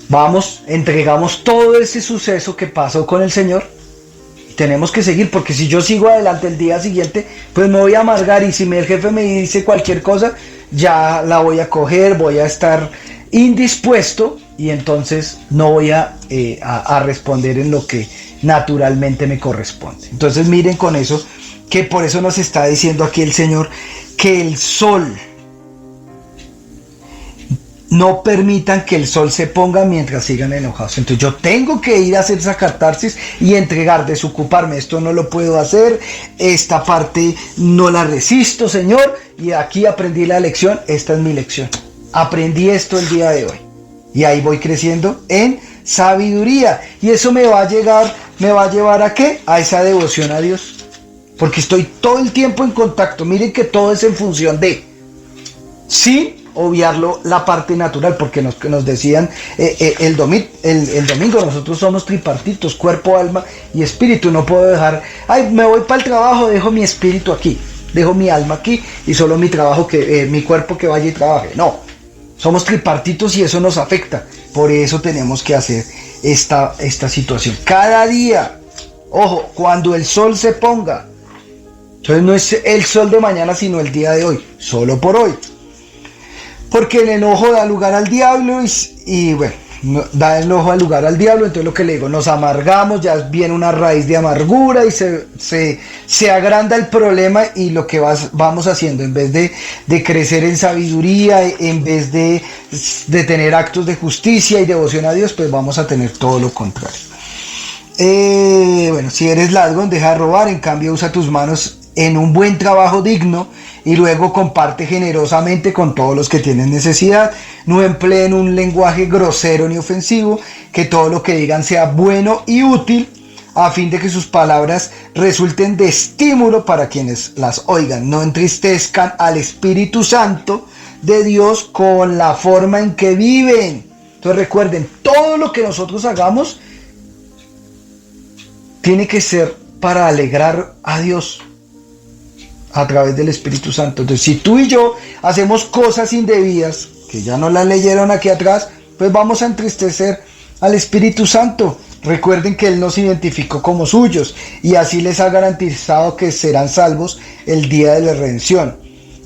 vamos, entregamos todo ese suceso que pasó con el Señor y tenemos que seguir, porque si yo sigo adelante el día siguiente, pues me voy a amargar y si el jefe me dice cualquier cosa, ya la voy a coger, voy a estar indispuesto y entonces no voy a responder en lo que naturalmente me corresponde. Entonces miren con eso, que por eso nos está diciendo aquí el Señor que el sol, no permitan que el sol se ponga mientras sigan enojados. Entonces yo tengo que ir a hacer esa catarsis y entregar, desocuparme. Esto no lo puedo hacer, esta parte no la resisto, Señor. Y aquí aprendí la lección, esta es mi lección. Aprendí esto el día de hoy. Y ahí voy creciendo en sabiduría. Y eso me va a llevar ¿a qué? A esa devoción a Dios. Porque estoy todo el tiempo en contacto. Miren que todo es en función de, sin obviarlo la parte natural, porque nos decían el domingo, nosotros somos tripartitos, cuerpo, alma y espíritu. No puedo dejar, me voy para el trabajo, dejo mi espíritu aquí, dejo mi alma aquí y solo mi trabajo, mi cuerpo que vaya y trabaje. No, somos tripartitos y eso nos afecta. Por eso tenemos que hacer esta situación. Cada día, ojo, cuando el sol se ponga. Entonces no es el sol de mañana, sino el día de hoy, solo por hoy. Porque el enojo da lugar al diablo y bueno, da el enojo al lugar al diablo. Entonces lo que le digo, nos amargamos, ya viene una raíz de amargura y se agranda el problema, y lo que vamos haciendo, en vez de crecer en sabiduría, en vez de tener actos de justicia y devoción a Dios, pues vamos a tener todo lo contrario. Bueno, si eres ladrón, deja de robar, en cambio usa tus manos en un buen trabajo digno, y luego comparte generosamente con todos los que tienen necesidad. No empleen un lenguaje grosero ni ofensivo, que todo lo que digan sea bueno y útil, a fin de que sus palabras resulten de estímulo para quienes las oigan. No entristezcan al Espíritu Santo de Dios con la forma en que viven. Entonces recuerden, todo lo que nosotros hagamos tiene que ser para alegrar a Dios a través del Espíritu Santo. Entonces, si tú y yo hacemos cosas indebidas, que ya no las leyeron aquí atrás, pues vamos a entristecer al Espíritu Santo. Recuerden que Él nos identificó como suyos, y así les ha garantizado que serán salvos el día de la redención.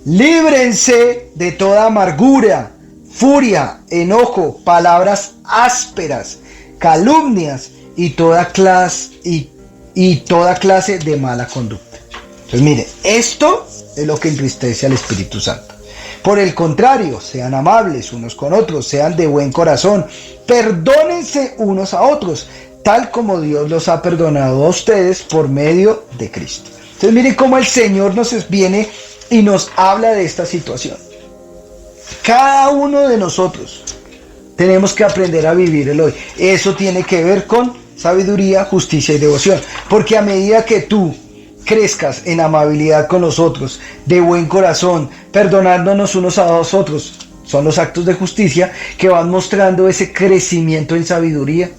Líbrense de toda amargura, furia, enojo, palabras ásperas, calumnias y toda clase de mala conducta. Entonces mire, esto es lo que entristece al Espíritu Santo. Por el contrario, sean amables unos con otros, sean de buen corazón, perdónense unos a otros, tal como Dios los ha perdonado a ustedes por medio de Cristo. Entonces miren cómo el Señor nos viene y nos habla de esta situación. Cada uno de nosotros tenemos que aprender a vivir el hoy. Eso tiene que ver con sabiduría, justicia y devoción. Porque a medida que tú crezcas en amabilidad con los otros, de buen corazón, perdonándonos unos a los otros, son los actos de justicia que van mostrando ese crecimiento en sabiduría.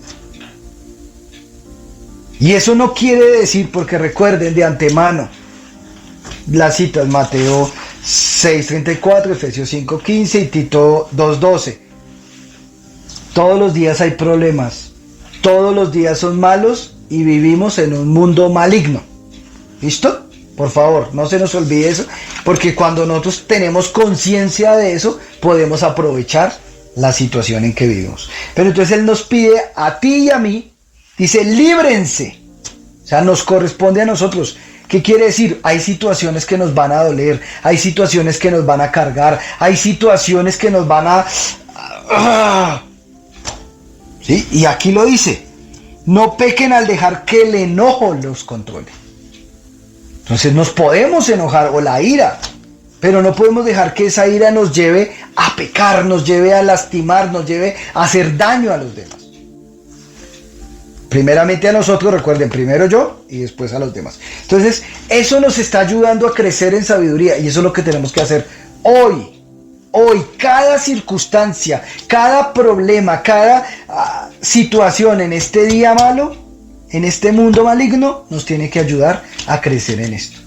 Y eso no quiere decir, porque recuerden de antemano las citas: Mateo 6:34, Efesios 5:15 y Tito 2:12. Todos los días hay problemas, todos los días son malos y vivimos en un mundo maligno. ¿Listo? Por favor, no se nos olvide eso, porque cuando nosotros tenemos conciencia de eso, podemos aprovechar la situación en que vivimos. Pero entonces Él nos pide a ti y a mí, dice, líbrense. O sea, nos corresponde a nosotros. ¿Qué quiere decir? Hay situaciones que nos van a doler, hay situaciones que nos van a cargar, hay situaciones que nos van a... ¿Sí? Y aquí lo dice, no pequen al dejar que el enojo los controle. Entonces nos podemos enojar, o la ira, pero no podemos dejar que esa ira nos lleve a pecar, nos lleve a lastimar, nos lleve a hacer daño a los demás. Primeramente a nosotros, recuerden, primero yo y después a los demás. Entonces eso nos está ayudando a crecer en sabiduría, y eso es lo que tenemos que hacer hoy. Hoy, cada circunstancia, cada problema, cada situación en este día malo, en este mundo maligno, nos tiene que ayudar a crecer en esto.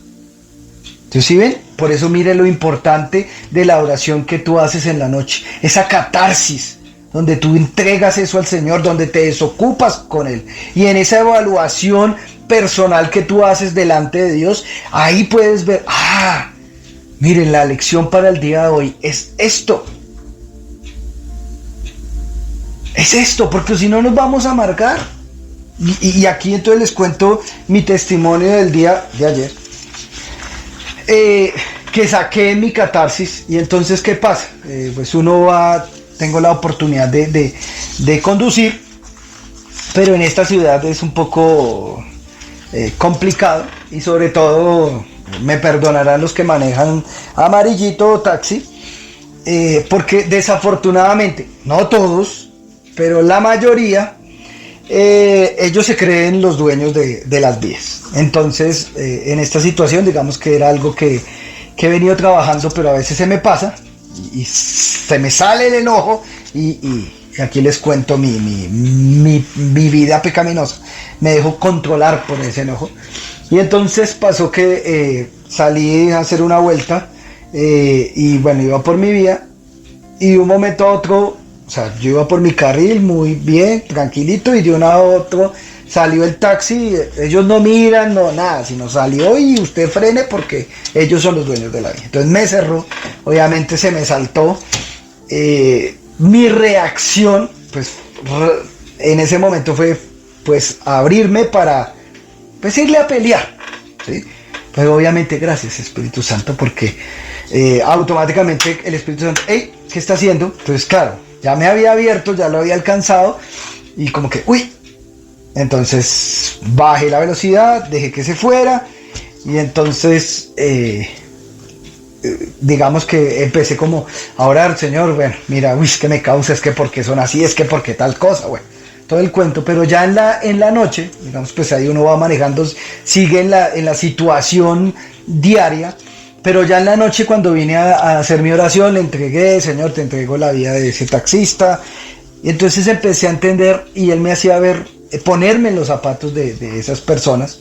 Entonces, ¿sí ven? Por eso mire lo importante de la oración que tú haces en la noche. Esa catarsis, donde tú entregas eso al Señor, donde te desocupas con Él. Y en esa evaluación personal que tú haces delante de Dios, ahí puedes ver, miren, la lección para el día de hoy es esto. Es esto, porque si no nos vamos a amargar. Y aquí entonces les cuento mi testimonio del día de ayer, que saqué en mi catarsis. Y entonces, ¿qué pasa? Pues tengo la oportunidad de conducir, pero en esta ciudad es un poco complicado, y sobre todo, me perdonarán los que manejan amarillito o taxi, porque desafortunadamente, no todos, pero la mayoría, ellos se creen los dueños de las vías. Entonces, en esta situación, digamos que era algo que he venido trabajando, pero a veces se me pasa y se me sale el enojo, y aquí les cuento mi vida pecaminosa. Me dejo controlar por ese enojo, y entonces pasó que salí a hacer una vuelta, y bueno, iba por mi vía, y de un momento a otro O sea, yo iba por mi carril muy bien, tranquilito, y de un a otro salió el taxi. Ellos no miran, no nada, sino salió y usted frene porque ellos son los dueños de la vía. Entonces me cerró, obviamente se me saltó. Mi reacción, pues en ese momento fue pues abrirme para pues irle a pelear, ¿sí? Pues obviamente gracias Espíritu Santo, porque automáticamente el Espíritu Santo, hey, ¿qué está haciendo? Entonces claro, ya me había abierto, ya lo había alcanzado y como que, uy, entonces bajé la velocidad, dejé que se fuera y entonces digamos que empecé como a orar, Señor, bueno, mira, uy, es que me causa, es que porque son así, es que porque tal cosa, bueno, todo el cuento. Pero ya en la noche, digamos, pues ahí uno va manejando, sigue en la situación diaria, pero ya en la noche cuando vine a hacer mi oración, le entregué, Señor, te entrego la vida de ese taxista, y entonces empecé a entender, y él me hacía ver, ponerme en los zapatos de esas personas.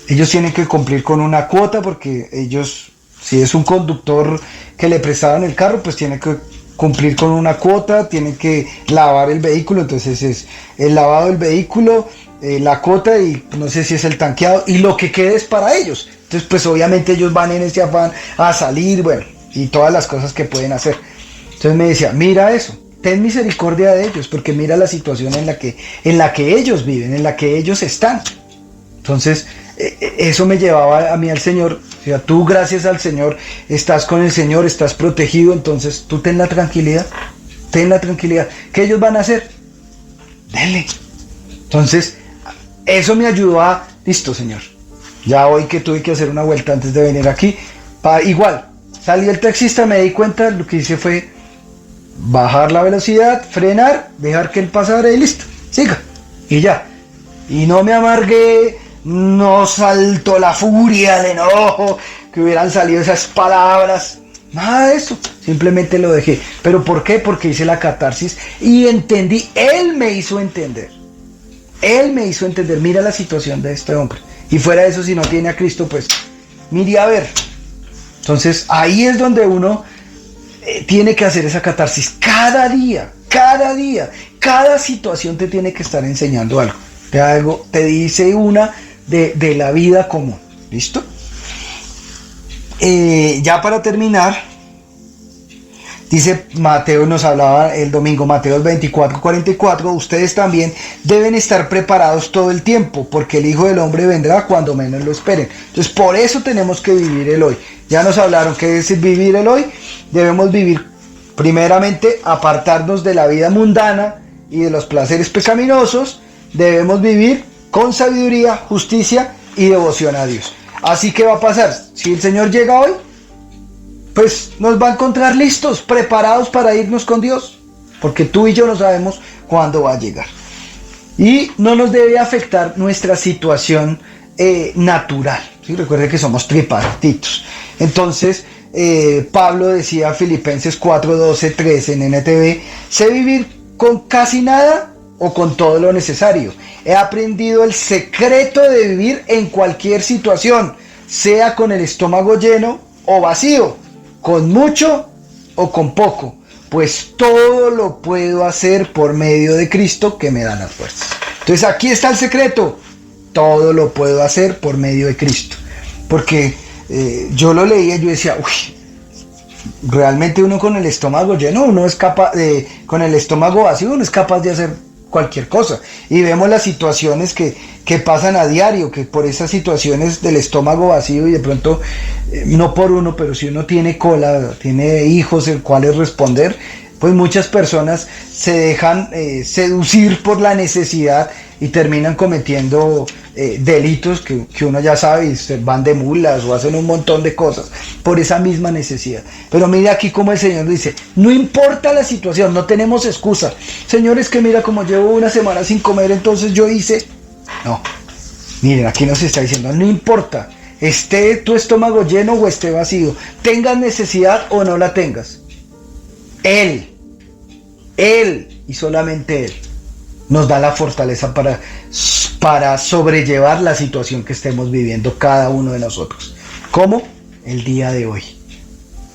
Ellos tienen que cumplir con una cuota, porque ellos, si es un conductor que le prestaban el carro, pues tiene que cumplir con una cuota, tienen que lavar el vehículo, entonces es el lavado del vehículo, la cuota y no sé si es el tanqueado, y lo que quede es para ellos. Entonces pues obviamente ellos van en ese afán a salir, bueno, y todas las cosas que pueden hacer. Entonces me decía, mira eso, ten misericordia de ellos, porque mira la situación en la que ellos viven, en la que ellos están. Entonces eso me llevaba a mí al Señor. O sea, tú gracias al Señor estás con el Señor, estás protegido, entonces tú ten la tranquilidad. ¿Qué ellos van a hacer? Denle. Entonces eso me ayudó a, listo Señor, ya hoy que tuve que hacer una vuelta antes de venir aquí, igual, salí el taxista, me di cuenta, lo que hice fue bajar la velocidad, frenar, dejar que él pasara y listo, siga, y ya. Y no me amargué, no saltó la furia, el enojo, que hubieran salido esas palabras, nada de eso, simplemente lo dejé. ¿Pero por qué? Porque hice la catarsis y entendí, él me hizo entender, mira la situación de este hombre, y fuera de eso, si no tiene a Cristo, pues mire a ver. Entonces ahí es donde uno tiene que hacer esa catarsis cada día, cada situación te tiene que estar enseñando algo, te dice una de la vida común. ¿Listo? Ya para terminar, dice Mateo, nos hablaba el domingo, Mateo 24:44, ustedes también deben estar preparados todo el tiempo, porque el Hijo del Hombre vendrá cuando menos lo esperen. Entonces por eso tenemos que vivir el hoy. Ya nos hablaron qué es vivir el hoy. Debemos vivir primeramente, apartarnos de la vida mundana y de los placeres pecaminosos. Debemos vivir con sabiduría, justicia y devoción a Dios. Así que va a pasar, si el Señor llega hoy, pues nos va a encontrar listos, preparados para irnos con Dios, porque tú y yo no sabemos cuándo va a llegar. Y no nos debe afectar nuestra situación natural, ¿sí? Recuerde que somos tripartitos. Entonces Pablo decía a Filipenses 4:12-13 en NTV, sé vivir con casi nada o con todo lo necesario. He aprendido el secreto de vivir en cualquier situación, sea con el estómago lleno o vacío, con mucho o con poco, pues todo lo puedo hacer por medio de Cristo que me da las fuerzas. Entonces aquí está el secreto, todo lo puedo hacer por medio de Cristo, porque yo lo leía y yo decía, uy, realmente uno con el estómago lleno, uno es capaz con el estómago vacío, uno es capaz de hacer cualquier cosa. Y vemos las situaciones que pasan a diario, que por esas situaciones del estómago vacío y de pronto, no por uno, pero si uno tiene cola, tiene hijos el cuales responder, pues muchas personas se dejan seducir por la necesidad y terminan cometiendo delitos que uno ya sabe, y se van de mulas o hacen un montón de cosas por esa misma necesidad. Pero mire aquí como el Señor dice, no importa la situación, no tenemos excusa. Señor, es que mira, como llevo una semana sin comer, entonces yo hice... No, miren, aquí nos está diciendo, no importa, esté tu estómago lleno o esté vacío, tengas necesidad o no la tengas, Él y solamente Él nos da la fortaleza para sobrellevar la situación que estemos viviendo cada uno de nosotros. ¿Cómo? El día de hoy.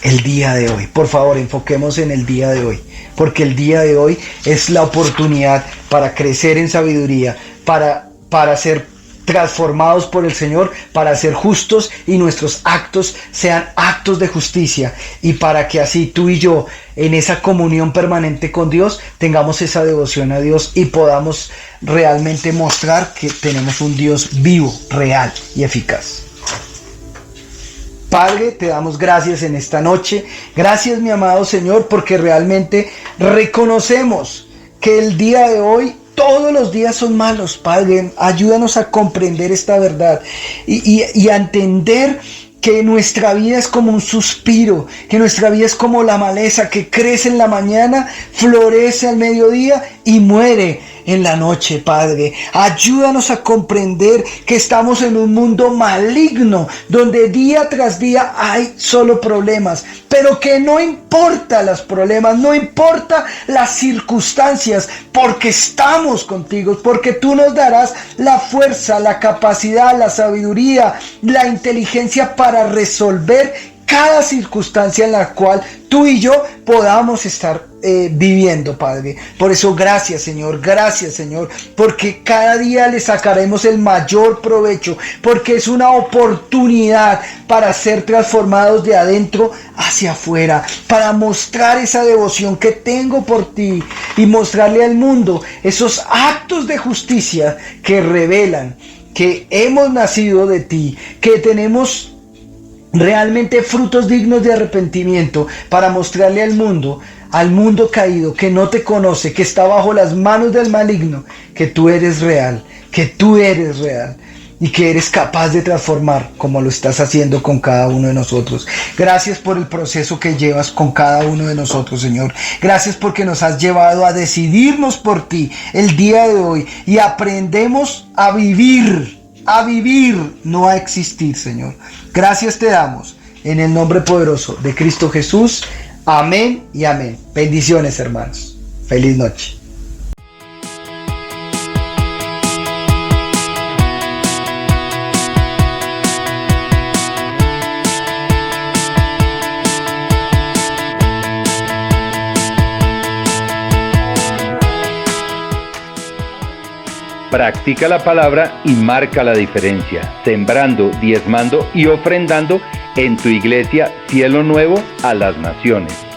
el día de hoy. Por favor, enfoquemos en el día de hoy, porque el día de hoy es la oportunidad para crecer en sabiduría, para ser transformados por el Señor, para ser justos y nuestros actos sean actos de justicia, y para que así tú y yo, en esa comunión permanente con Dios, tengamos esa devoción a Dios y podamos realmente mostrar que tenemos un Dios vivo, real y eficaz. Padre, te damos gracias en esta noche. Gracias, mi amado Señor, porque realmente reconocemos que el día de hoy, todos los días son malos. Padre, ayúdanos a comprender esta verdad y a entender que nuestra vida es como un suspiro, que nuestra vida es como la maleza que crece en la mañana, florece al mediodía y muere en la noche. Padre, ayúdanos a comprender que estamos en un mundo maligno, donde día tras día hay solo problemas, pero que no importa los problemas, no importa las circunstancias, porque estamos contigo, porque tú nos darás la fuerza, la capacidad, la sabiduría, la inteligencia para resolver cada circunstancia en la cual tú y yo podamos estar viviendo, Padre. Por eso gracias, Señor, porque cada día le sacaremos el mayor provecho, porque es una oportunidad para ser transformados de adentro hacia afuera, para mostrar esa devoción que tengo por ti y mostrarle al mundo esos actos de justicia que revelan que hemos nacido de ti, que tenemos realmente frutos dignos de arrepentimiento, para mostrarle al mundo caído, que no te conoce, que está bajo las manos del maligno, que tú eres real y que eres capaz de transformar como lo estás haciendo con cada uno de nosotros. Gracias por el proceso que llevas con cada uno de nosotros, Señor. Gracias porque nos has llevado a decidirnos por ti el día de hoy y aprendemos a vivir, no a existir, Señor. Gracias te damos en el nombre poderoso de Cristo Jesús. Amén y amén. Bendiciones, hermanos. Feliz noche.
Practica la palabra y marca la diferencia, sembrando, diezmando y ofrendando en tu iglesia Cielo Nuevo a las Naciones.